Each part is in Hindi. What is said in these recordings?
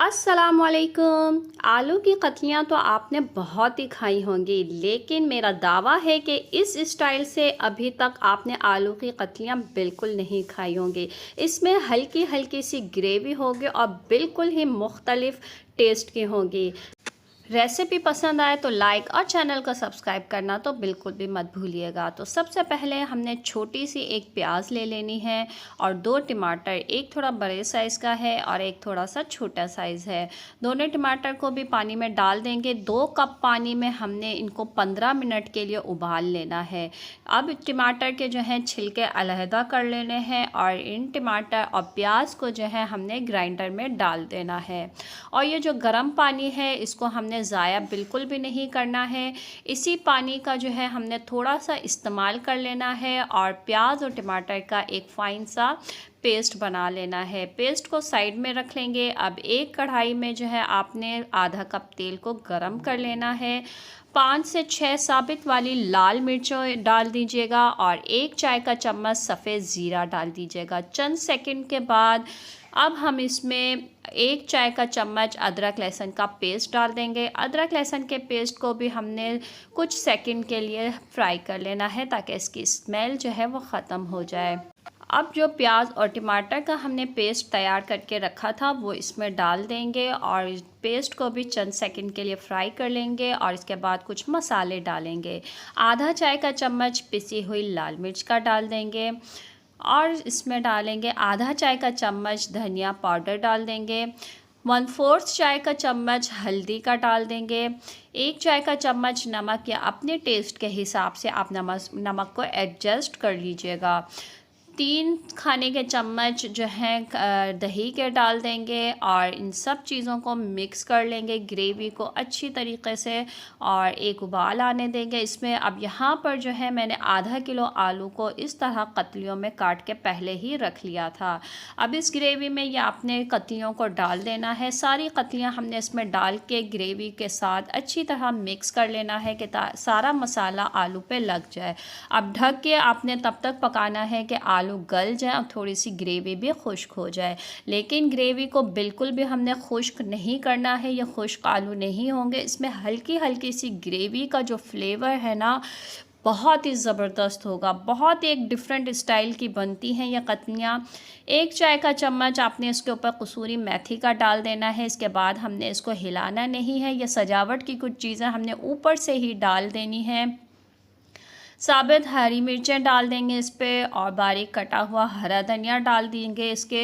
अस्सलामुअलैकुम। आलू की कतलियाँ तो आपने बहुत ही खाई होंगी, लेकिन मेरा दावा है कि इस स्टाइल से अभी तक आपने आलू की कतलियाँ बिल्कुल नहीं खाई होंगी। इसमें हल्की हल्की सी ग्रेवी होगी और बिल्कुल ही मुख्तलिफ टेस्ट की होगी। रेसिपी पसंद आए तो लाइक और चैनल को सब्सक्राइब करना तो बिल्कुल भी मत भूलिएगा। तो सबसे पहले हमने छोटी सी एक प्याज ले लेनी है और 2 टमाटर, एक थोड़ा बड़े साइज़ का है और एक थोड़ा सा छोटा साइज़ है। दोनों टमाटर को भी पानी में डाल देंगे। 2 कप पानी में हमने इनको 15 मिनट के लिए उबाल लेना है। अब टमाटर के जो हैं छिलके अलहदा कर लेने हैं और इन टमाटर और प्याज को जो है हमने ग्राइंडर में डाल देना है। और ये जो गर्म पानी है इसको हमने ज़ाया बिल्कुल भी नहीं करना है। इसी पानी का जो है हमने थोड़ा सा इस्तेमाल कर लेना है और प्याज और टमाटर का एक फ़ाइन सा पेस्ट बना लेना है। पेस्ट को साइड में रख लेंगे। अब एक कढ़ाई में जो है आपने आधा कप तेल को गरम कर लेना है। 5 से 6 साबित वाली लाल मिर्चें डाल दीजिएगा और 1 चाय का चम्मच सफ़ेद ज़ीरा डाल दीजिएगा। चंद सेकंड के बाद अब हम इसमें 1 चाय का चम्मच अदरक लहसुन का पेस्ट डाल देंगे। अदरक लहसुन के पेस्ट को भी हमने कुछ सेकंड के लिए फ्राई कर लेना है ताकि इसकी स्मेल जो है वो ख़त्म हो जाए। अब जो प्याज और टमाटर का हमने पेस्ट तैयार करके रखा था वो इसमें डाल देंगे और पेस्ट को भी चंद सेकंड के लिए फ्राई कर लेंगे और इसके बाद कुछ मसाले डालेंगे। आधा चाय का चम्मच पिसी हुई लाल मिर्च का डाल देंगे और इसमें डालेंगे आधा चाय का चम्मच धनिया पाउडर डाल देंगे। 1/4 चाय का चम्मच हल्दी का डाल देंगे। 1 चाय का चम्मच नमक या अपने टेस्ट के हिसाब से आप नमक को एडजस्ट कर लीजिएगा। 3 खाने के चम्मच जो हैं दही के डाल देंगे और इन सब चीज़ों को मिक्स कर लेंगे ग्रेवी को अच्छी तरीके से और एक उबाल आने देंगे इसमें। अब यहाँ पर जो है मैंने आधा किलो आलू को इस तरह कतलियों में काट के पहले ही रख लिया था। अब इस ग्रेवी में ये आपने कतलियों को डाल देना है। सारी कतलियाँ हमने इसमें डाल के ग्रेवी के साथ अच्छी तरह मिक्स कर लेना है कि सारा मसाला आलू पे लग जाए। अब ढक के आपने तब तक पकाना है कि आलू गल जाए और थोड़ी सी ग्रेवी भी खुश्क हो जाए। लेकिन ग्रेवी को बिल्कुल भी हमने खुश्क नहीं करना है, ये खुश्क आलू नहीं होंगे। इसमें हल्की हल्की सी ग्रेवी का जो फ्लेवर है ना बहुत ही ज़बरदस्त होगा। बहुत एक डिफरेंट स्टाइल की बनती हैं ये कतलियाँ। 1 चाय का चम्मच आपने इसके ऊपर कसूरी मेथी का डाल देना है। इसके बाद हमने इसको हिलाना नहीं है। ये सजावट की कुछ चीज़ें हमने ऊपर से ही डाल देनी है। साबित हरी मिर्चें डाल देंगे इस पर और बारीक कटा हुआ हरा धनिया डाल देंगे इसके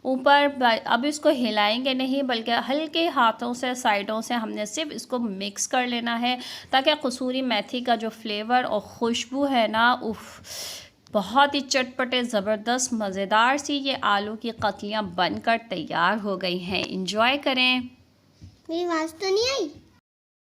ऊपर। अब इसको हिलाएंगे नहीं बल्कि हल्के हाथों से साइडों से हमने सिर्फ इसको मिक्स कर लेना है ताकि कसूरी मेथी का जो फ्लेवर और खुशबू है ना उफ, बहुत ही चटपटे ज़बरदस्त मज़ेदार सी ये आलू की कतलियाँ बनकर तैयार हो गई हैं। इंजॉय करें। मेरी आवाज़ तो नहीं आई?